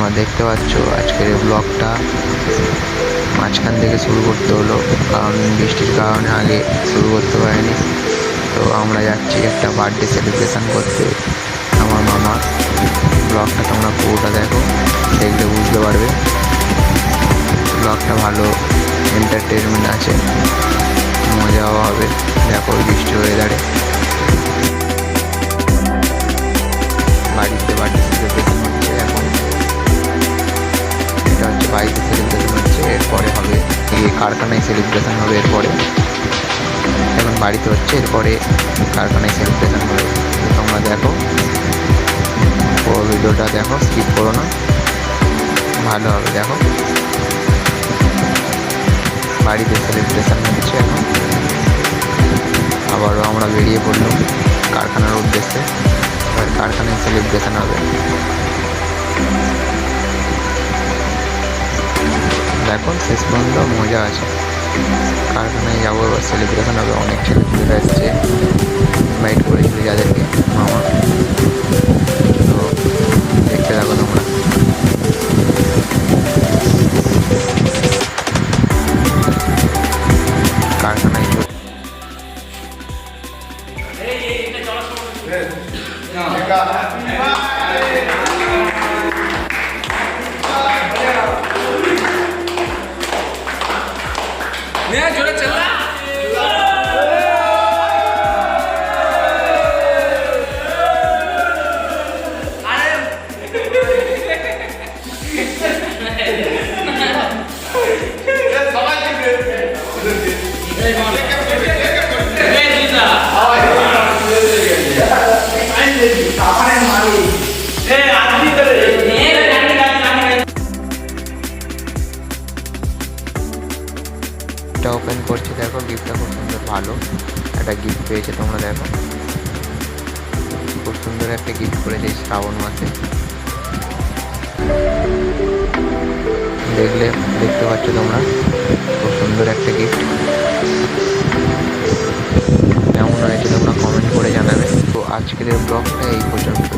তোমরা দেখতে পাচ্ছ আজকের এই ব্লগটা মাঝখান থেকে শুরু করতে হলো, কারণ বৃষ্টির কারণে আগে শুরু করতে পারিনি। তো আমরা যাচ্ছি একটা বার্থডে সেলিব্রেশন করতে আমার মামা। ব্লগটা তোমরা পুরোটা দেখো, দেখলে বুঝতে পারবে। ব্লগটা ভালো এন্টারটেনমেন্ট আছে, মজাও হবে। দেখো বৃষ্টি ওয়েদারে বাড়িতে বার্থডে সেলিব্রেশন হচ্ছে। এখন এটা হচ্ছে বাড়িতে সেলিব্রেশন হচ্ছে, এরপরে হবে কারখানায় সেলিব্রেশন হবে। এরপরে এখন বাড়িতে হচ্ছে, এরপরে কারখানায় সেলিব্রেশন হবে। তোমরা দেখো, পুরো ভিডিওটা দেখো, স্কিপ করো না, ভালো হবে। দেখো বাড়িতে সেলিব্রেশন হচ্ছে এখন। আবারও আমরা বেরিয়ে পড়লাম কারখানার উদ্দেশ্যে। এবার কারখানায় সেলিব্রেশন হবে। দেখো শেষ পর্যন্ত মজা আছে। কারখানায় যাবো, এবার সেলিব্রেশন হবে। অনেক ছেলেপুলেরা এসছে, ইনভাইট করেছিল যাদেরকে মামা। তো দেখতে থাকো তোমরা। কারখানায় जोरे चल रहा গিফটটা ওপেন করছে। দেখো গিফটটা খুব সুন্দর, ভালো একটা গিফট পেয়েছে। তোমরা দেখো খুব সুন্দর একটা গিফট করেছে এই শ্রাবণ মাসে। দেখতে পাচ্ছ তোমরা, খুব সুন্দর একটা গিফট। কেমন হয়েছে তোমরা কমেন্ট করে জানাবে। তো আজকের ব্লগটা এই পর্যন্ত।